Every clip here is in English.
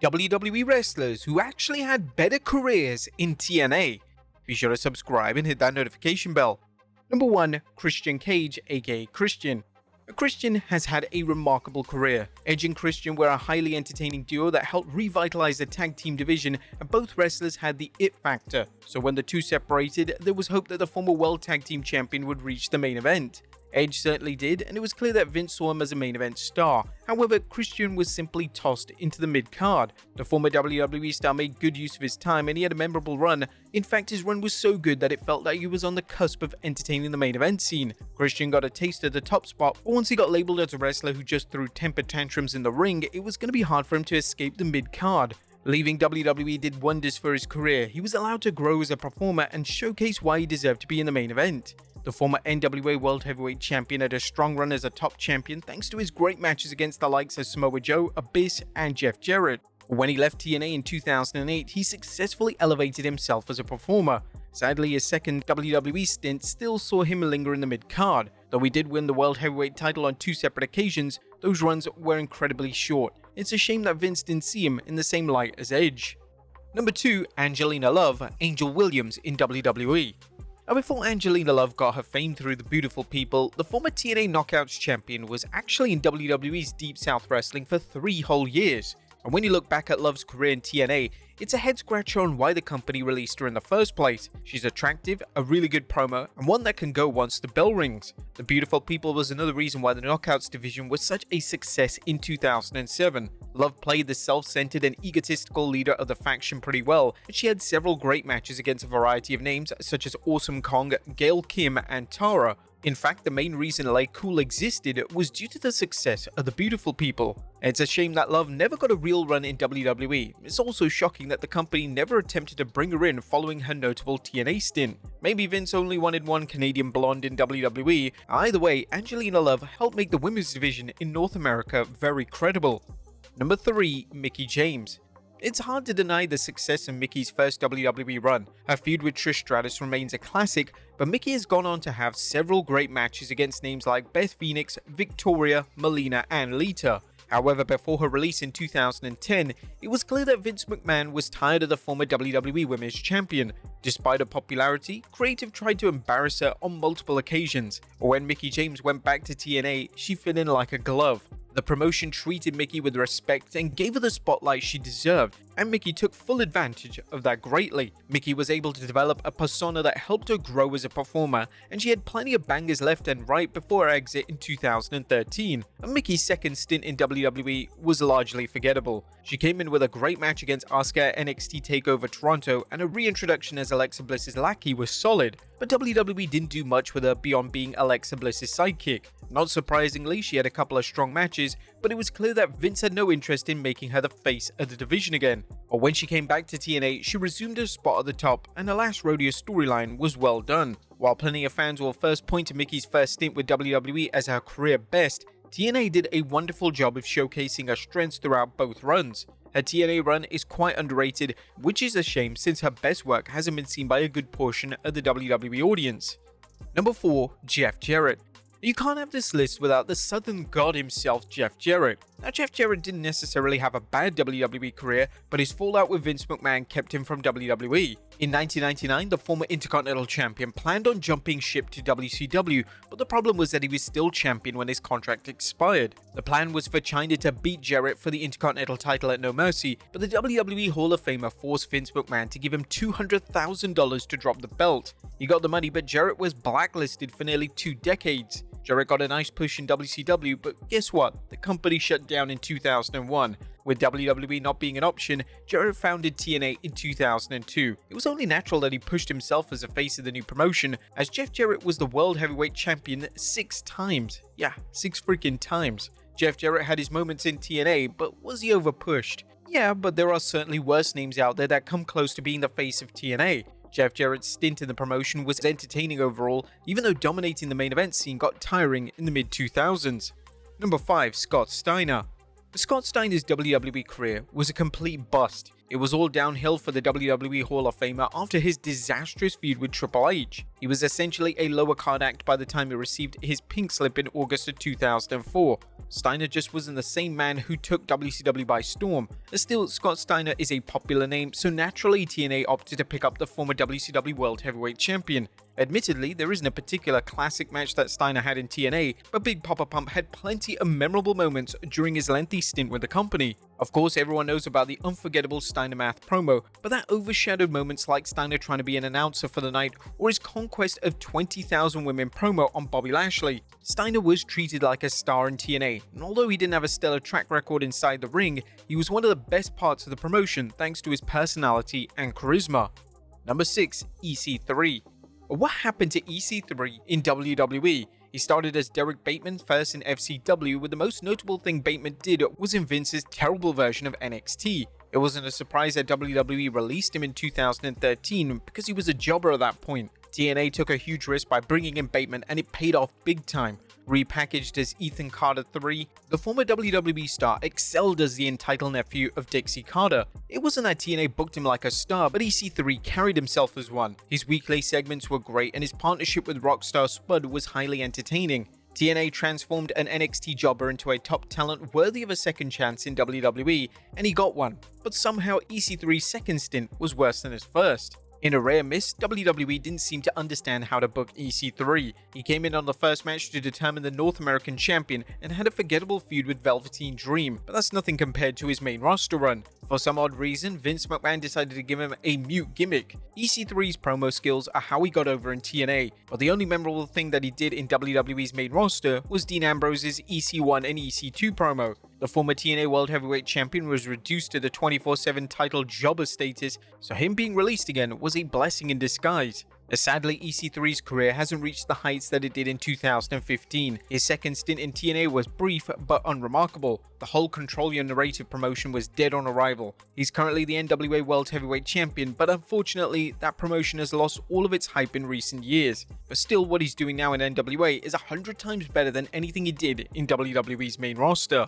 WWE wrestlers who actually had better careers in TNA. Be sure to subscribe and hit that notification bell. Number 1. Christian Cage, aka Christian. Christian has had a remarkable career. Edge and Christian were a highly entertaining duo that helped revitalize the tag team division, and both wrestlers had the it factor. So when the two separated, there was hope that the former World Tag Team Champion would reach the main event. Edge certainly did, and it was clear that Vince saw him as a main event star. However, Christian was simply tossed into the mid-card. The former WWE star made good use of his time, and he had a memorable run. In fact, his run was so good that it felt like he was on the cusp of entertaining the main event scene. Christian got a taste of the top spot, but once he got labeled as a wrestler who just threw temper tantrums in the ring, it was going to be hard for him to escape the mid-card. Leaving WWE did wonders for his career. He was allowed to grow as a performer and showcase why he deserved to be in the main event. The former NWA World Heavyweight Champion had a strong run as a top champion thanks to his great matches against the likes of Samoa Joe, Abyss, and Jeff Jarrett. When he left TNA in 2008, he successfully elevated himself as a performer. Sadly, his second WWE stint still saw him linger in the mid-card. Though he did win the World Heavyweight title on 2 separate occasions, those runs were incredibly short. It's a shame that Vince didn't see him in the same light as Edge. Number 2. Angelina Love, Angel Williams in WWE. Now, before Angelina Love got her fame through the beautiful people, the former TNA Knockouts champion was actually in WWE's Deep South Wrestling for 3 whole years. And when you look back at Love's career in TNA, it's a head-scratcher on why the company released her in the first place. She's attractive, a really good promo, and one that can go once the bell rings. The beautiful people was another reason why the Knockouts division was such a success in 2007. Love played the self-centered and egotistical leader of the faction pretty well, and she had several great matches against a variety of names such as Awesome Kong, Gail Kim, and Tara. In fact, the main reason LA Cool existed was due to the success of the beautiful people. It's a shame that Love never got a real run in WWE. It's also shocking that the company never attempted to bring her in following her notable TNA stint. Maybe Vince only wanted one Canadian blonde in WWE. Either way, Angelina Love helped make the women's division in North America very credible. Number 3. Mickie James. It's hard to deny the success of Mickie's first WWE run. Her feud with Trish Stratus remains a classic, but Mickie has gone on to have several great matches against names like Beth Phoenix, Victoria, Melina, and Lita. However, before her release in 2010, it was clear that Vince McMahon was tired of the former WWE Women's Champion. Despite her popularity, Creative tried to embarrass her on multiple occasions, but when Mickie James went back to TNA, she fit in like a glove. The promotion treated Mickie with respect and gave her the spotlight she deserved, and Mickie took full advantage of that greatly. Mickie was able to develop a persona that helped her grow as a performer, and she had plenty of bangers left and right before her exit in 2013. And Mickie's second stint in WWE was largely forgettable. She came in with a great match against Asuka at NXT TakeOver Toronto, and her reintroduction as Alexa Bliss's lackey was solid, but WWE didn't do much with her beyond being Alexa Bliss's sidekick. Not surprisingly, she had a couple of strong matches, but it was clear that Vince had no interest in making her the face of the division again. But when she came back to TNA, she resumed her spot at the top, and the last rodeo storyline was well done. While plenty of fans will first point to Mickie's first stint with WWE as her career best, TNA did a wonderful job of showcasing her strengths throughout both runs. Her TNA run is quite underrated, which is a shame since her best work hasn't been seen by a good portion of the WWE audience. Number 4. Jeff Jarrett. You can't have this list without the Southern God himself, Jeff Jarrett. Now, Jeff Jarrett didn't necessarily have a bad WWE career, but his fallout with Vince McMahon kept him from WWE. In 1999, the former Intercontinental Champion planned on jumping ship to WCW, but the problem was that he was still champion when his contract expired. The plan was for Chyna to beat Jarrett for the Intercontinental title at No Mercy, but the WWE Hall of Famer forced Vince McMahon to give him $200,000 to drop the belt. He got the money, but Jarrett was blacklisted for nearly 2 decades. Jarrett got a nice push in WCW, but guess what? The company shut down in 2001. With WWE not being an option, Jarrett founded TNA in 2002. It was only natural that he pushed himself as a face of the new promotion, as Jeff Jarrett was the World Heavyweight Champion 6 times. Yeah, 6 freaking times. Jeff Jarrett had his moments in TNA, but was he overpushed? Yeah, but there are certainly worse names out there that come close to being the face of TNA. Jeff Jarrett's stint in the promotion was entertaining overall, even though dominating the main event scene got tiring in the mid-2000s. Number 5. Scott Steiner. Scott Steiner's WWE career was a complete bust. It was all downhill for the WWE Hall of Famer after his disastrous feud with Triple H. He was essentially a lower card act by the time he received his pink slip in August of 2004. Steiner just wasn't the same man who took WCW by storm. Still, Scott Steiner is a popular name, so naturally TNA opted to pick up the former WCW World Heavyweight Champion. Admittedly, there isn't a particular classic match that Steiner had in TNA, but Big Papa Pump had plenty of memorable moments during his lengthy stint with the company. Of course, everyone knows about the unforgettable Steiner Math promo, but that overshadowed moments like Steiner trying to be an announcer for the night or his conquest of 20,000 women promo on Bobby Lashley. Steiner was treated like a star in TNA, and although he didn't have a stellar track record inside the ring, he was one of the best parts of the promotion thanks to his personality and charisma. Number 6. EC3. What happened to EC3 in WWE? He started as Derek Bateman first in FCW, with the most notable thing Bateman did was in Vince's terrible version of NXT. It wasn't a surprise that WWE released him in 2013 because he was a jobber at that point. TNA took a huge risk by bringing in Bateman and it paid off big time. Repackaged as Ethan Carter III, the former WWE star excelled as the entitled nephew of Dixie Carter. It wasn't that TNA booked him like a star, but EC3 carried himself as one. His weekly segments were great and his partnership with Rockstar Spud was highly entertaining. TNA transformed an NXT jobber into a top talent worthy of a second chance in WWE, and he got one. But somehow EC3's second stint was worse than his first. In a rare miss, WWE didn't seem to understand how to book EC3. He came in on the first match to determine the North American champion and had a forgettable feud with Velveteen Dream, but that's nothing compared to his main roster run. For some odd reason, Vince McMahon decided to give him a mute gimmick. EC3's promo skills are how he got over in TNA, but the only memorable thing that he did in WWE's main roster was Dean Ambrose's EC1 and EC2 promo. The former TNA World Heavyweight Champion was reduced to the 24/7 title jobber status, so him being released again was a blessing in disguise. Sadly, EC3's career hasn't reached the heights that it did in 2015. His second stint in TNA was brief but unremarkable. The whole Control Your Narrative promotion was dead on arrival. He's currently the NWA World Heavyweight Champion, but unfortunately, that promotion has lost all of its hype in recent years. But still, what he's doing now in NWA is 100 times better than anything he did in WWE's main roster.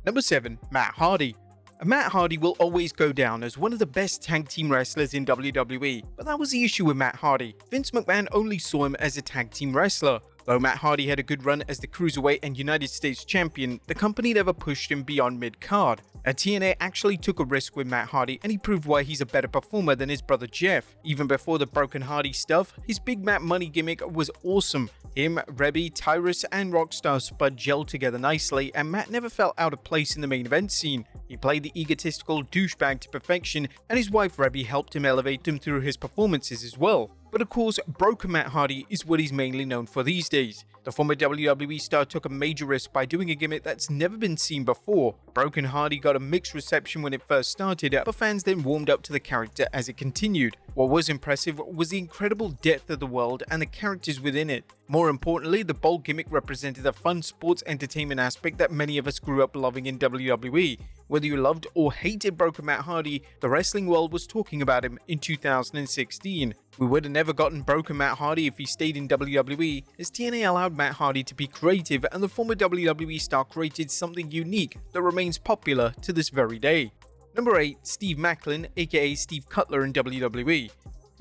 Number 7. Matt Hardy. Matt Hardy will always go down as one of the best tag team wrestlers in WWE, but that was the issue with Matt Hardy. Vince McMahon only saw him as a tag team wrestler. Though Matt Hardy had a good run as the Cruiserweight and United States Champion, the company never pushed him beyond mid-card. TNA actually took a risk with Matt Hardy and he proved why he's a better performer than his brother Jeff. Even before the Broken Hardy stuff, his Big Matt Money gimmick was awesome. Him, Rebby, Tyrus, and Rockstar Spud gelled together nicely, and Matt never felt out of place in the main event scene. He played the egotistical douchebag to perfection, and his wife Rebby helped him elevate him through his performances as well. But of course, broken Matt Hardy is what he's mainly known for these days. The former WWE star took a major risk by doing a gimmick that's never been seen before. Broken Hardy got a mixed reception when it first started, but fans then warmed up to the character as it continued. What was impressive was the incredible depth of the world and the characters within it. More importantly, the bold gimmick represented the fun sports entertainment aspect that many of us grew up loving in WWE. Whether you loved or hated Broken Matt Hardy, the wrestling world was talking about him in 2016. We would have never gotten Broken Matt Hardy if he stayed in WWE, as TNA allowed Matt Hardy to be creative and the former WWE star created something unique that remains popular to this very day. Number 8. Steve Macklin, aka Steve Cutler in WWE.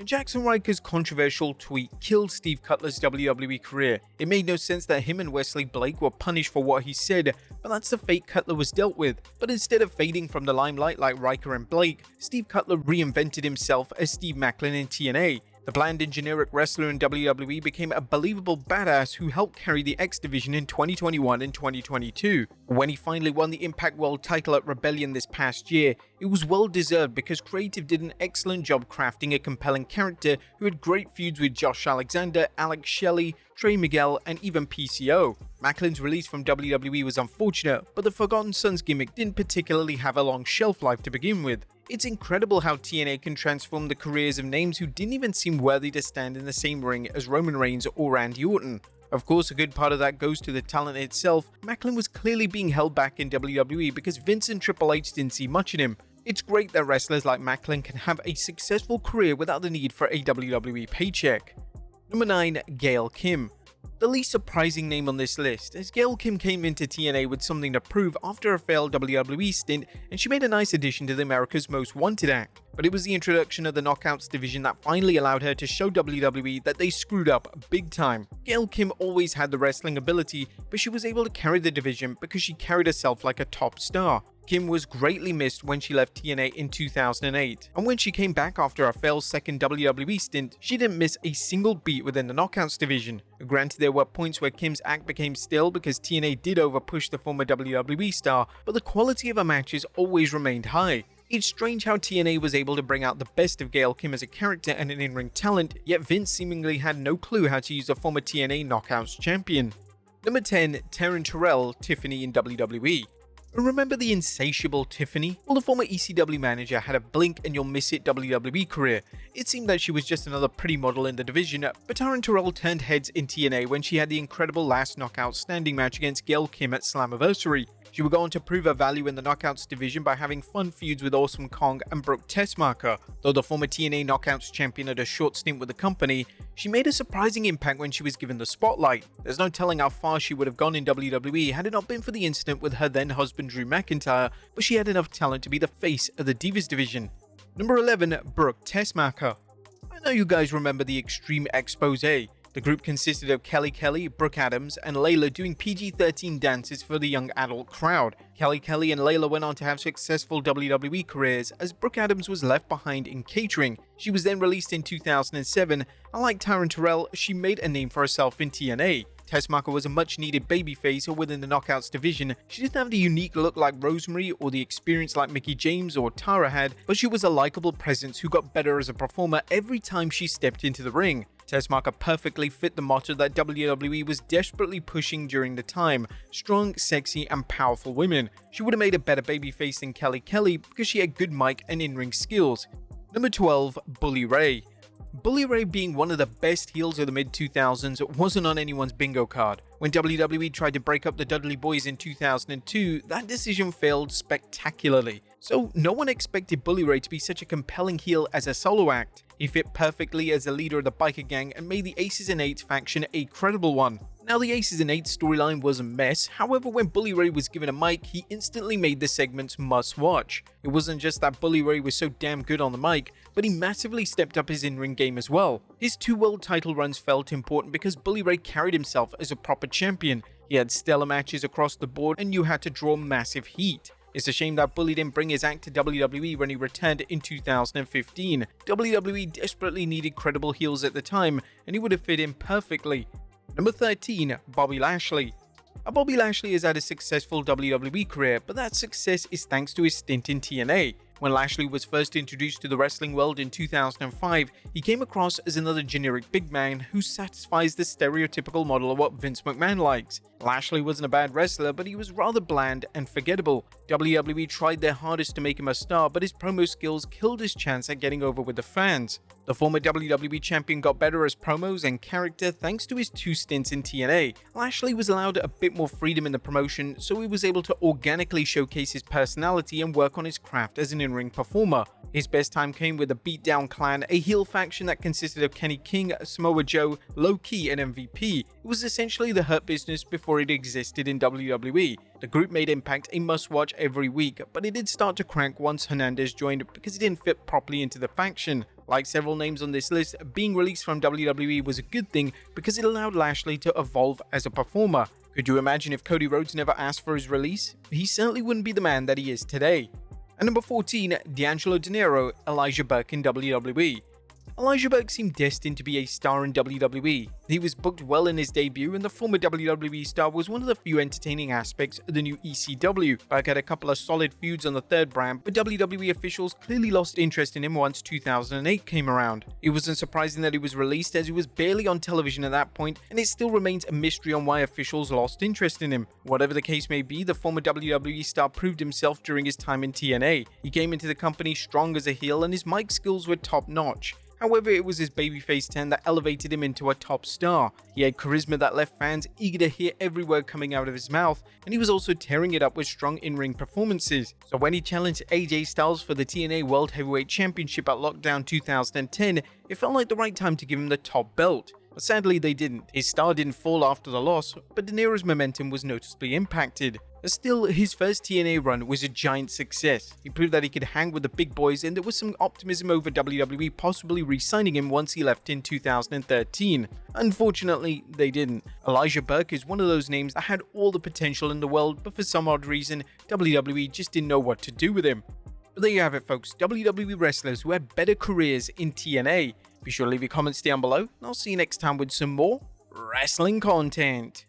Jackson Riker's controversial tweet killed Steve Cutler's WWE career. It made no sense that him and Wesley Blake were punished for what he said, but that's the fate Cutler was dealt with. But instead of fading from the limelight like Riker and Blake, Steve Cutler reinvented himself as Steve Macklin in TNA. The bland and generic wrestler in WWE became a believable badass who helped carry the X Division in 2021 and 2022. When he finally won the Impact World title at Rebellion this past year, it was well deserved because Creative did an excellent job crafting a compelling character who had great feuds with Josh Alexander, Alex Shelley, Trey Miguel, and even PCO. Macklin's release from WWE was unfortunate, but the Forgotten Sons gimmick didn't particularly have a long shelf life to begin with. It's incredible how TNA can transform the careers of names who didn't even seem worthy to stand in the same ring as Roman Reigns or Randy Orton. Of course, a good part of that goes to the talent itself. Macklin was clearly being held back in WWE because Vince and Triple H didn't see much in him. It's great that wrestlers like Macklin can have a successful career without the need for a WWE paycheck. Number 9. Gail Kim. The least surprising name on this list, as Gail Kim came into TNA with something to prove after a failed WWE stint, and she made a nice addition to the America's Most Wanted act. But it was the introduction of the Knockouts division that finally allowed her to show WWE that they screwed up big time. Gail Kim always had the wrestling ability, but she was able to carry the division because she carried herself like a top star. Kim was greatly missed when she left TNA in 2008, and when she came back after a failed second WWE stint, she didn't miss a single beat within the Knockouts division. Granted, there were points where Kim's act became stale because TNA did overpush the former WWE star, but the quality of her matches always remained high. It's strange how TNA was able to bring out the best of Gail Kim as a character and an in-ring talent, yet Vince seemingly had no clue how to use a former TNA Knockouts champion. Number 10. Teran Tiffany in WWE. Remember the insatiable Tiffany? Well, the former ECW manager had a blink and you'll miss it WWE career. It seemed that she was just another pretty model in the division, but Teran turned heads in TNA when she had the incredible last knockout standing match against Gail Kim at Slammiversary. She would go on to prove her value in the Knockouts division by having fun feuds with Awesome Kong and Brooke Tessmacher. Though the former TNA Knockouts champion had a short stint with the company, she made a surprising impact when she was given the spotlight. There's no telling how far she would have gone in WWE had it not been for the incident with her then husband Drew McIntyre, but she had enough talent to be the face of the Divas division. Number 11. Brooke Tessmacher. I know you guys remember the Extreme Expose. The group consisted of Kelly, Brooke Adams, and Layla doing PG-13 dances for the young adult crowd. Kelly and Layla went on to have successful WWE careers, as Brooke Adams was left behind in catering. She was then released in 2007, and like Teran, she made a name for herself in TNA. Tessmacher was a much-needed babyface within the Knockouts division. She didn't have the unique look like Rosemary or the experience like Mickie James or Tara had, but she was a likable presence who got better as a performer every time she stepped into the ring. Tessmacher perfectly fit the motto that WWE was desperately pushing during the time: strong, sexy, and powerful women. She would have made a better babyface than Kelly because she had good mic and in-ring skills. Number 12. Bully Ray. Bully Ray, being one of the best heels of the mid-2000s, wasn't on anyone's bingo card. When WWE tried to break up the Dudley Boys in 2002, that decision failed spectacularly. So no one expected Bully Ray to be such a compelling heel as a solo act. He fit perfectly as the leader of the biker gang and made the Aces and Eights faction a credible one. Now, the Aces and Eights storyline was a mess, however when Bully Ray was given a mic, he instantly made the segments must-watch. It wasn't just that Bully Ray was so damn good on the mic, but he massively stepped up his in-ring game as well. His 2 world title runs felt important because Bully Ray carried himself as a proper champion. He had stellar matches across the board and you had to draw massive heat. It's a shame that Bully didn't bring his act to WWE when he returned in 2015. WWE desperately needed credible heels at the time, and he would have fit in perfectly. Number 13. Bobby Lashley. Bobby Lashley has had a successful WWE career, but that success is thanks to his stint in TNA. When Lashley was first introduced to the wrestling world in 2005, he came across as another generic big man who satisfies the stereotypical model of what Vince McMahon likes. Lashley wasn't a bad wrestler, but he was rather bland and forgettable. WWE tried their hardest to make him a star, but his promo skills killed his chance at getting over with the fans. The former WWE champion got better as promos and character thanks to his 2 stints in TNA. Lashley was allowed a bit more freedom in the promotion, so he was able to organically showcase his personality and work on his craft as an in-ring performer. His best time came with the Beatdown Clan, a heel faction that consisted of Kenny King, Samoa Joe, Low Ki, and MVP. It was essentially the Hurt Business before it existed in WWE. The group made Impact a must-watch every week, but it did start to crank once Hernandez joined because it didn't fit properly into the faction. Like several names on this list, being released from WWE was a good thing because it allowed Lashley to evolve as a performer. Could you imagine if Cody Rhodes never asked for his release? He certainly wouldn't be the man that he is today. And number 14, D'Angelo Dinero, Elijah Burke in WWE. Elijah Burke seemed destined to be a star in WWE. He was booked well in his debut, and the former WWE star was one of the few entertaining aspects of the new ECW. Burke had a couple of solid feuds on the third brand, but WWE officials clearly lost interest in him once 2008 came around. It wasn't surprising that he was released, as he was barely on television at that point, and it still remains a mystery on why officials lost interest in him. Whatever the case may be, the former WWE star proved himself during his time in TNA. He came into the company strong as a heel, and his mic skills were top-notch. However, it was his babyface turn that elevated him into a top star. He had charisma that left fans eager to hear every word coming out of his mouth, and he was also tearing it up with strong in-ring performances. So when he challenged AJ Styles for the TNA World Heavyweight Championship at Lockdown 2010, it felt like the right time to give him the top belt. But sadly they didn't. His star didn't fall after the loss, but De Niro's momentum was noticeably impacted. Still, his first TNA run was a giant success. He proved that he could hang with the big boys, and there was some optimism over WWE possibly re-signing him once he left in 2013. Unfortunately, they didn't. Elijah Burke is one of those names that had all the potential in the world, but for some odd reason, WWE just didn't know what to do with him. But there you have it, folks. WWE wrestlers who had better careers in TNA. Be sure to leave your comments down below, and I'll see you next time with some more wrestling content.